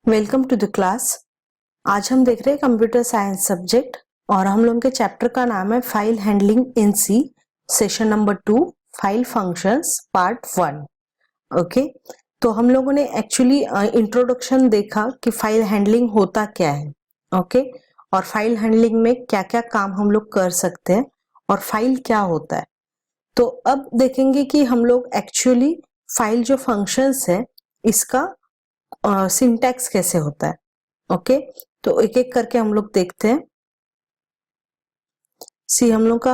Welcome to the class. आज हम देख रहे हैं कंप्यूटर साइंस सब्जेक्ट और हम लोग के चैप्टर का नाम है file handling in C, session number 2, file functions part 1। Okay, तो हम लोगों ने एक्चुअली इंट्रोडक्शन देखा कि फाइल हैंडलिंग होता क्या है। ओके, और फाइल हैंडलिंग में क्या क्या काम हम लोग कर सकते हैं और फाइल क्या होता है। तो अब देखेंगे कि हम लोग एक्चुअली फाइल जो फंक्शंस है इसका सिंटैक्स कैसे होता है। ओके, तो एक एक करके हम लोग देखते हैं। हम लोग का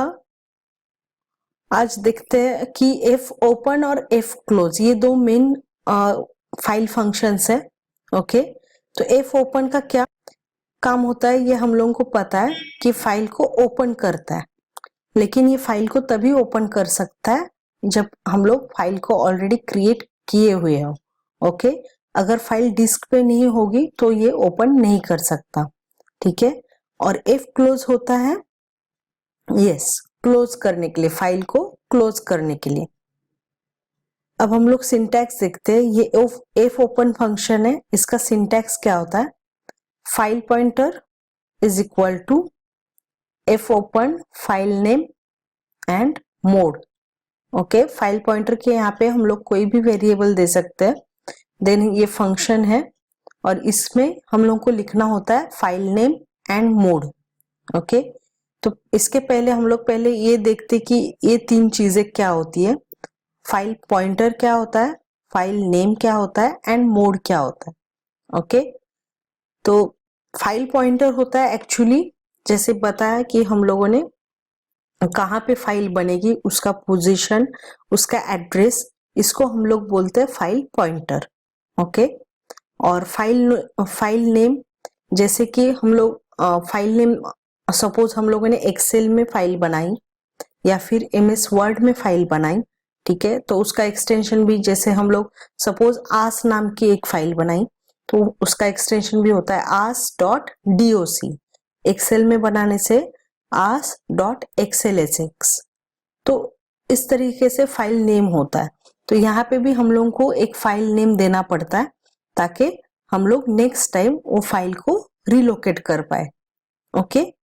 आज देखते हैं कि एफ ओपन और एफ क्लोज ये दो मेन फाइल फंक्शंस है। ओके, तो एफ ओपन का क्या काम होता है ये हम लोगों को पता है कि फाइल को ओपन करता है, लेकिन ये फाइल को तभी ओपन कर सकता है जब हम लोग फाइल को ऑलरेडी क्रिएट किए हुए हो। ओके, अगर फाइल डिस्क पे नहीं होगी तो ये ओपन नहीं कर सकता। ठीक है, और एफ क्लोज होता है क्लोज करने के लिए, फाइल को क्लोज करने के लिए। अब हम लोग सिंटैक्स देखते हैं। ये एफ ओपन फंक्शन है, इसका सिंटैक्स क्या होता है? File pointer is equal to F open file name and mode. Okay, file pointer के यहाँ पे हम लोग कोई भी वेरिएबल दे सकते हैं। देन ये फंक्शन है और इसमें हम लोग को लिखना होता है file name and mode. Okay, तो इसके पहले हम लोग पहले ये देखते कि ये तीन चीजें क्या होती है। फाइल पॉइंटर क्या होता है, फाइल नेम क्या होता है एंड मोड क्या होता है। ओके, तो फाइल पॉइंटर होता है एक्चुअली जैसे बताया कि हम लोगों ने कहाँ पे फाइल बनेगी, उसका पोजीशन, उसका एड्रेस, इसको हम लोग बोलते हैं फाइल पॉइंटर। ओके, और फाइल नेम जैसे कि हम लोग फाइल नेम सपोज हम लोगों ने एक्सेल में फाइल बनाई या फिर एमएस वर्ड में फाइल बनाई। ठीक है, तो उसका एक्सटेंशन भी जैसे हम लोग सपोज आस नाम की एक फाइल बनाई तो उसका एक्सटेंशन भी होता है as.doc। एक्सेल में बनाने से as.xlsx। तो इस तरीके से फाइल नेम होता है। तो यहाँ पे भी हम लोगों को एक फाइल नेम देना पड़ता है ताकि हम लोग नेक्स्ट टाइम वो फाइल को रिलोकेट कर पाए। ओके,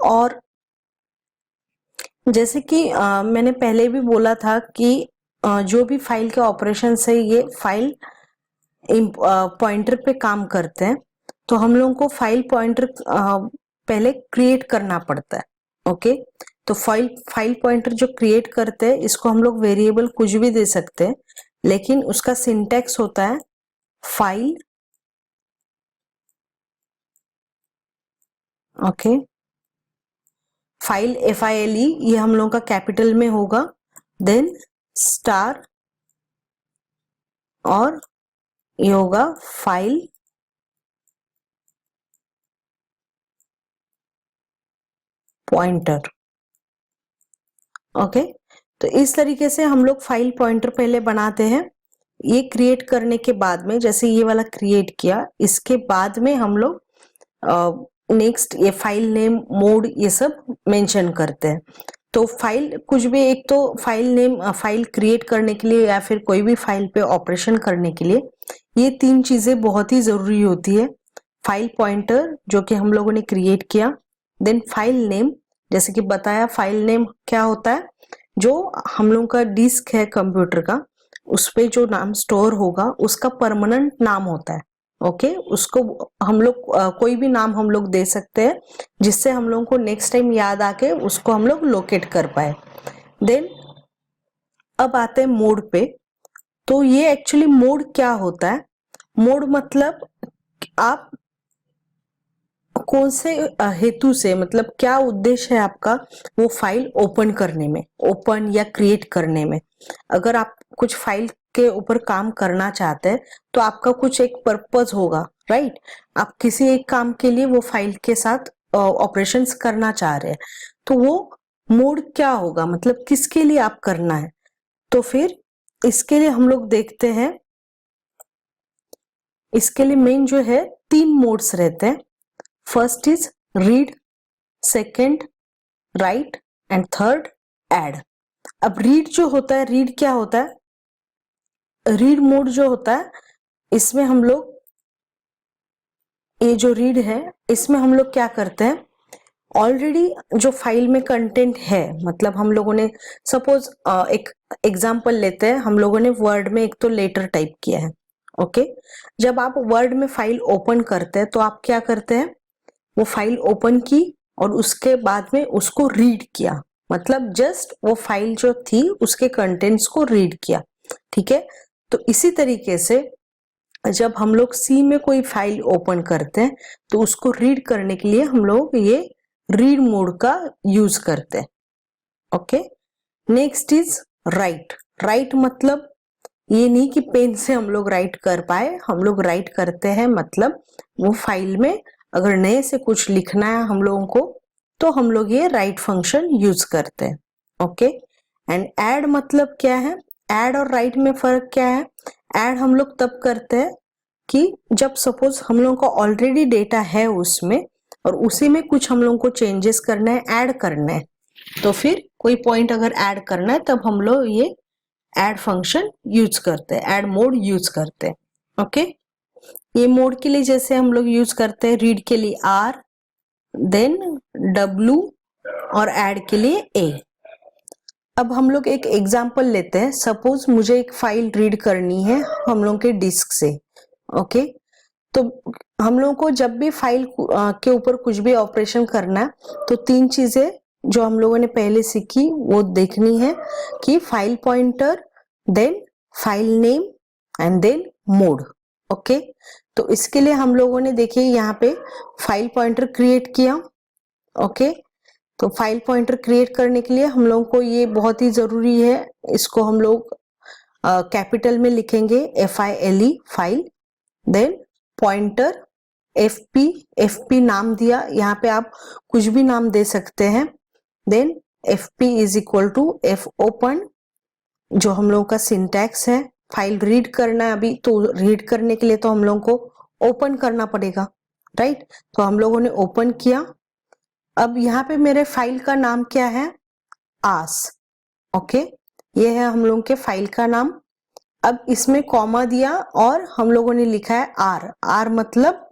और जैसे कि मैंने पहले भी बोला था कि जो भी फाइल के ऑपरेशन है ये फाइल पॉइंटर पे काम करते हैं। तो हम लोगों को फाइल पॉइंटर पहले क्रिएट करना पड़ता है। ओके, तो फाइल पॉइंटर जो क्रिएट करते हैं इसको हम लोग वेरिएबल कुछ भी दे सकते हैं, लेकिन उसका सिंटैक्स होता है फाइल। ओके, फाइल FILE ये हम लोगों का कैपिटल में होगा, देन स्टार और ये होगा फाइल पॉइंटर। ओके, तो इस तरीके से हम लोग फाइल पॉइंटर पहले बनाते हैं। ये क्रिएट करने के बाद में जैसे ये वाला क्रिएट किया, इसके बाद में हम लोग नेक्स्ट ये फाइल नेम मोड ये सब मेंशन करते हैं। तो फाइल कुछ भी, एक तो फाइल नेम फाइल क्रिएट करने के लिए या फिर कोई भी फाइल पे ऑपरेशन करने के लिए ये तीन चीजें बहुत ही जरूरी होती है। फाइल पॉइंटर जो कि हम लोगों ने क्रिएट किया, देन फाइल नेम जैसे कि बताया फाइल नेम क्या होता है, जो हम लोगों का डिस्क है कंप्यूटर का उस पे जो नाम स्टोर होगा उसका परमानेंट नाम होता है। ओके, उसको हम लोग कोई भी नाम हम लोग दे सकते हैं जिससे हम लोगों को नेक्स्ट टाइम याद आके उसको हम लोग लोकेट कर पाए। देन अब आते हैं मोड पे। तो ये एक्चुअली मोड क्या होता है? मोड मतलब आप कौन से हेतु से, मतलब क्या उद्देश्य है आपका वो फाइल ओपन करने में, ओपन या क्रिएट करने में। अगर आप कुछ फाइल के ऊपर काम करना चाहते हैं तो आपका कुछ एक पर्पस होगा, राइट? आप किसी एक काम के लिए वो फाइल के साथ ऑपरेशंस करना चाह रहे हैं, तो वो मोड क्या होगा, मतलब किसके लिए आप करना है। तो फिर इसके लिए हम लोग देखते हैं, इसके लिए मेन जो है 3 मोड्स रहते हैं। First is read, second right and third add. अब रीड जो होता है, रीड क्या होता है? रीड मोड जो होता है इसमें हम लोग ये जो रीड है इसमें हम लोग क्या करते हैं, ऑलरेडी जो फाइल में कंटेंट है, मतलब हम लोगों ने सपोज एक एग्जांपल लेते हैं, हम लोगों ने वर्ड में एक तो लेटर टाइप किया है। ओके, जब आप वर्ड में फाइल ओपन करते हैं तो आप क्या करते हैं, वो फाइल ओपन की और उसके बाद में उसको रीड किया, मतलब जस्ट वो फाइल जो थी उसके कंटेंट्स को रीड किया। ठीक है, तो इसी तरीके से जब हम लोग सी में कोई फाइल ओपन करते हैं तो उसको रीड करने के लिए हम लोग ये रीड मोड का यूज करते हैं। Okay, next is right. Right मतलब ये नहीं कि पेन से हम लोग राइट कर पाए, हम लोग राइट करते हैं मतलब वो फाइल में अगर नए से कुछ लिखना है हम लोगों को तो हम लोग ये राइट फंक्शन यूज करते हैं। ओके, एंड ऐड मतलब क्या है, ऐड और राइट में फर्क क्या है, ऐड हम लोग तब करते हैं कि जब सपोज हम लोगों का ऑलरेडी डेटा है उसमें और उसी में कुछ हम लोगों को चेंजेस करना है, ऐड करना है, तो फिर कोई पॉइंट अगर ऐड करना है तब हम लोग ये ऐड फंक्शन यूज करते हैं, ऐड मोड यूज करते हैं। ओके, ये मोड के लिए जैसे हम लोग यूज करते हैं रीड के लिए आर, देन डब्ल्यू और ऐड के लिए ए। अब हम लोग एक एग्जांपल लेते हैं, सपोज मुझे एक फाइल रीड करनी है हम लोग के डिस्क से। ओके, तो हम लोगों को जब भी फाइल के ऊपर कुछ भी ऑपरेशन करना है तो तीन चीजें जो हम लोगों ने पहले सीखी वो देखनी है कि file pointer, then file name and then mode. Okay, तो इसके लिए हम लोगों ने देखिए यहाँ पे फाइल पॉइंटर क्रिएट किया। ओके, तो फाइल पॉइंटर क्रिएट करने के लिए हम लोगों को ये बहुत ही जरूरी है, इसको हम लोग कैपिटल में लिखेंगे FILE file, then pointer FP नाम दिया, यहाँ पे आप कुछ भी नाम दे सकते हैं, then FP is equal to F open, जो हम लोगों का सिंटैक्स है, फाइल रीड करना है अभी तो रीड करने के लिए तो हम लोगों को ओपन करना पड़ेगा, राइट। तो हम लोगों ने ओपन किया। अब यहाँ पे मेरे फाइल का नाम क्या है, आस। ओके, ये है हम लोगों के फाइल का नाम। अब इसमें कॉमा दिया और हम लोगों ने लिखा है आर। आर मतलब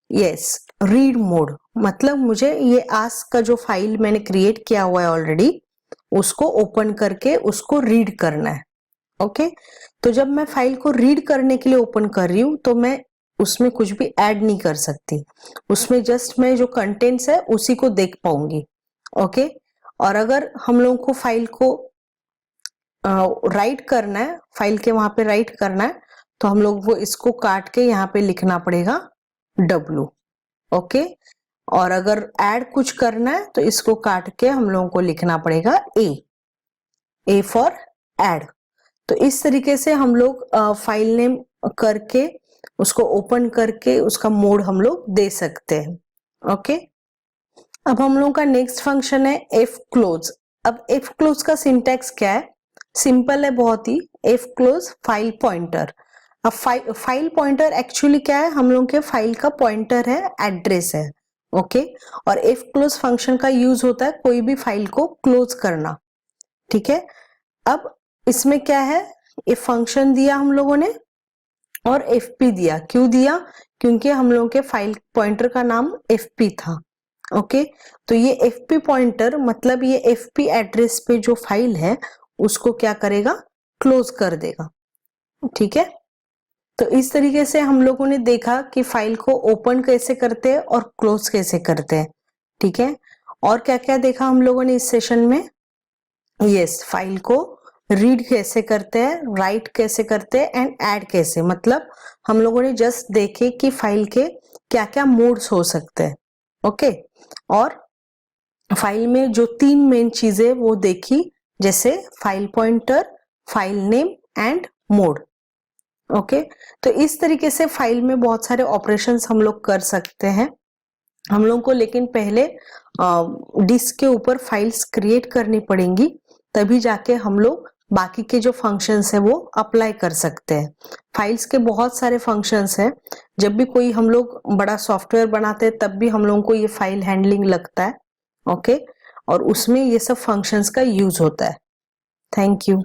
यस रीड मोड, मतलब मुझे ये आस का जो फाइल मैंने क्रिएट किया हुआ है ऑलरेडी उसको ओपन करके उसको रीड करना है। ओके, तो जब मैं फाइल को रीड करने के लिए ओपन कर रही हूँ तो मैं उसमें कुछ भी ऐड नहीं कर सकती, उसमें जस्ट मैं जो कंटेंट्स है उसी को देख पाऊंगी। ओके, और अगर हम लोगों को फाइल को राइट करना है, फाइल के वहां पे राइट करना है तो हम लोग वो इसको काट के यहाँ पे लिखना पड़ेगा W। ओके, और अगर ऐड कुछ करना है तो इसको काट के हम लोगों को लिखना पड़ेगा A फॉर ऐड। तो इस तरीके से हम लोग फाइल नेम करके उसको ओपन करके उसका मोड हम लोग दे सकते हैं। ओके, अब हम लोगों का नेक्स्ट फंक्शन है F क्लोज। अब F क्लोज का सिंटैक्स क्या है, सिंपल है बहुत ही, F क्लोज फाइल पॉइंटर। अब फाइल पॉइंटर एक्चुअली क्या है, हम लोग के फाइल का पॉइंटर है, एड्रेस है। ओके, और F क्लोज फंक्शन का यूज होता है कोई भी फाइल को क्लोज करना। ठीक है, अब इसमें क्या है, ये फंक्शन दिया हम लोगों ने और FP दिया। क्यों दिया, क्योंकि हम लोगों के फाइल पॉइंटर का नाम FP था। ओके, तो ये FP पॉइंटर मतलब ये FP एड्रेस पे जो फाइल है उसको क्या करेगा, क्लोज कर देगा। ठीक है, तो इस तरीके से हम लोगों ने देखा कि फाइल को ओपन कैसे करते हैं और क्लोज कैसे करते हैं। ठीक है, और क्या क्या देखा हम लोगों ने इस सेशन में, यस फाइल को रीड कैसे करते हैं, राइट कैसे करते हैं एंड ऐड कैसे, मतलब हम लोगों ने जस्ट देखे कि फाइल के क्या क्या मोड्स हो सकते हैं। ओके, और फाइल में जो तीन मेन चीजें वो देखी, जैसे file pointer, file name and mode. Okay, तो इस तरीके से फाइल में बहुत सारे ऑपरेशंस हम लोग कर सकते हैं हम लोग को, लेकिन पहले डिस्क के ऊपर फाइल्स क्रिएट करनी पड़ेंगी, तभी जाके हम लोग बाकी के जो फंक्शंस है वो अप्लाई कर सकते हैं। फाइल्स के बहुत सारे फंक्शंस हैं, जब भी कोई हम लोग बड़ा सॉफ्टवेयर बनाते हैं तब भी हम लोगों को ये फाइल हैंडलिंग लगता है। ओके, और उसमें ये सब फंक्शंस का यूज होता है। Thank you.